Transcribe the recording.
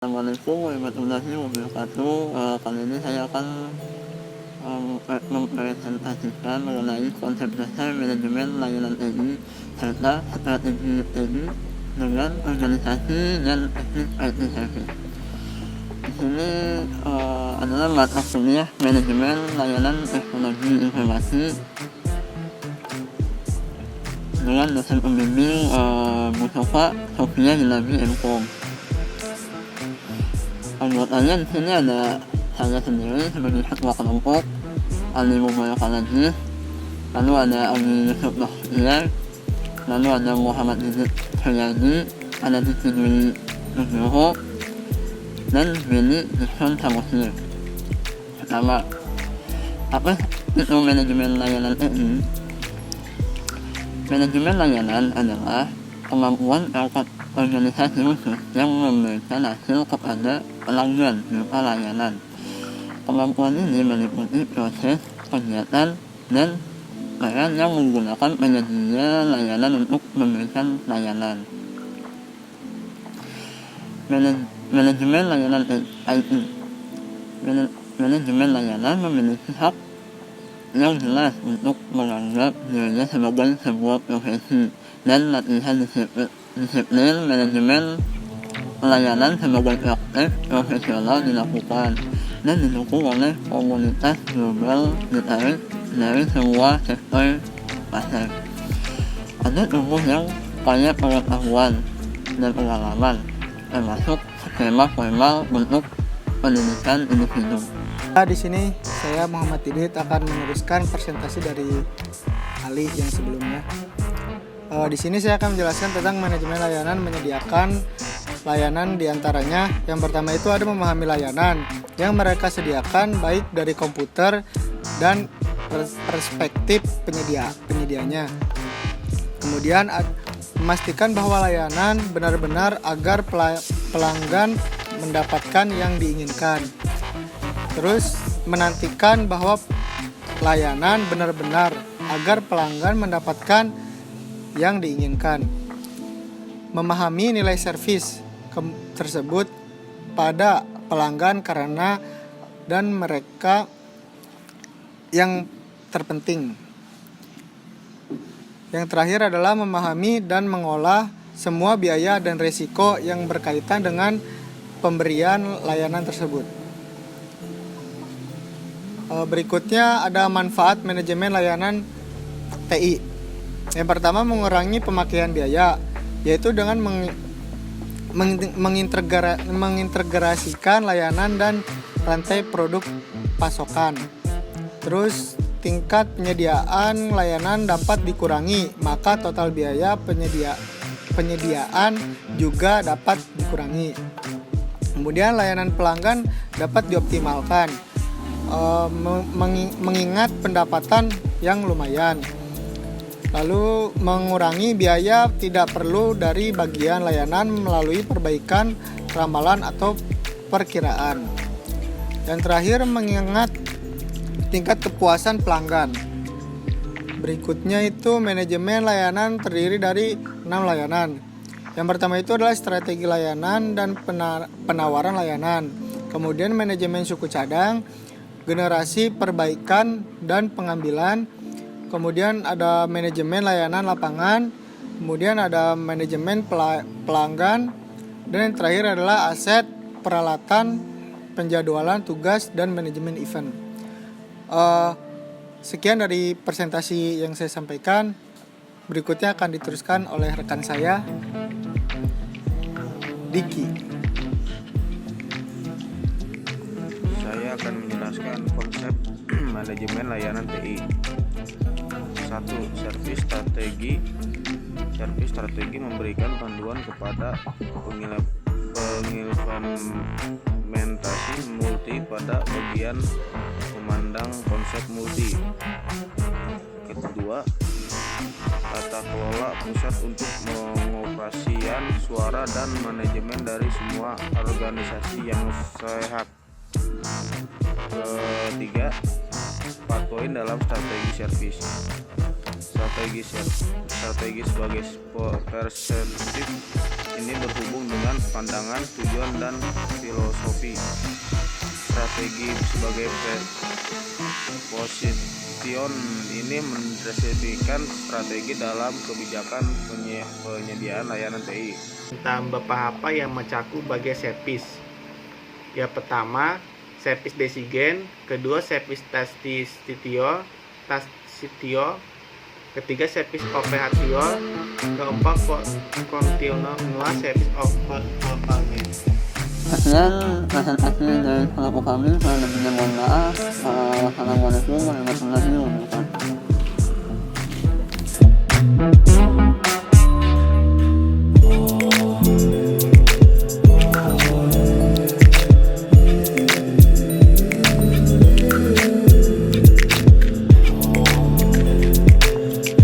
Assalamualaikum warahmatullahi wabarakatuh. Kali ini saya akan mempresentasikan mengenai konsep dasar manajemen layanan TI serta strategi TI dengan organisasi dan teknik IT service. Di sini adalah mata kuliah manajemen layanan teknologi informasi dengan dosen pembimbing Mustafa Sofia Hilabi M.Com. Anggotanya di sini ada saya sendiri sebagai ketua kelompok, Ali Mubarak Al-Aziz, lalu ada Ali Yusuf Bahtiar, lalu ada Muhammad Izid Suryadi, ada Siti Dwi Nugroho, dan Billy Dixon Samosir. Pertama, apa itu manajemen layanan TI? Manajemen layanan adalah kemampuan perangkat organisasi khusus yang memberikan hasil kepada pelanggan berupa layanan. Kemampuan ini meliputi proses, kegiatan, dan peran yang menggunakan penyedia layanan untuk memberikan layanan. Manajemen layanan IT. Manajemen layanan memiliki hak yang jelas untuk menganggap dirinya sebagai sebuah profesi dan latihan disiplin manajemen layanan sebagai praktek profesional dilakukan dan didukung oleh komunitas global ditarik dari semua sektor pasar. Ada tubuh yang kaya pengetahuan dan pengalaman, termasuk skema formal untuk pendidikan individu. Di sini saya Muhammad Didit akan meneruskan presentasi dari Ali yang sebelumnya. Di sini saya akan menjelaskan tentang manajemen layanan. Menyediakan layanan diantaranya yang pertama itu ada memahami layanan yang mereka sediakan baik dari komputer dan perspektif penyedianya. Kemudian memastikan bahwa layanan benar-benar agar pelanggan mendapatkan yang diinginkan. Terus menantikan bahwa layanan benar-benar agar pelanggan mendapatkan yang diinginkan. Memahami nilai servis tersebut pada pelanggan karena dan mereka yang terpenting. Yang terakhir adalah memahami dan mengolah semua biaya dan risiko yang berkaitan dengan pemberian layanan tersebut. Berikutnya ada manfaat manajemen layanan TI. Yang pertama, mengurangi pemakaian biaya, yaitu dengan mengintegrasikan layanan dan rantai produk pasokan. Terus tingkat penyediaan layanan dapat dikurangi, maka total biaya penyediaan juga dapat dikurangi. Kemudian layanan pelanggan dapat dioptimalkan, mengingat pendapatan yang lumayan. Lalu mengurangi biaya tidak perlu dari bagian layanan melalui perbaikan ramalan atau perkiraan. Dan terakhir, mengingat tingkat kepuasan pelanggan. Berikutnya itu manajemen layanan terdiri dari 6 layanan. Yang pertama itu adalah strategi layanan dan penawaran layanan. Kemudian manajemen suku cadang, generasi perbaikan dan pengambilan. Kemudian ada manajemen layanan lapangan, kemudian ada manajemen pelanggan, dan yang terakhir adalah aset, peralatan, penjadwalan tugas, dan manajemen event. Sekian dari presentasi yang saya sampaikan. Berikutnya akan diteruskan oleh rekan saya, Diki. Saya akan menjelaskan konsep manajemen layanan TI. 1. Servis strategi memberikan panduan kepada pengimplementasi multi pada bagian memandang konsep multi. Kedua, tata kelola pusat untuk pengoperasian suara dan manajemen dari semua organisasi yang sehat. Ketiga, 4 poin dalam strategi servis. Strategi sebagai perspektif ini berhubung dengan pandangan, tujuan, dan filosofi. Strategi sebagai position ini mendeskripsikan strategi dalam kebijakan penyediaan layanan TI. Tentang beberapa apa yang mencakup bagai service. Yang pertama, service desigen, kedua service tasitio, ketiga service operatio, keempat continuous service operator. Sekian presentasi dari kelompok kami. Saya lebih mohon maaf. Assalamualaikum warahmatullahi wabarakatuh.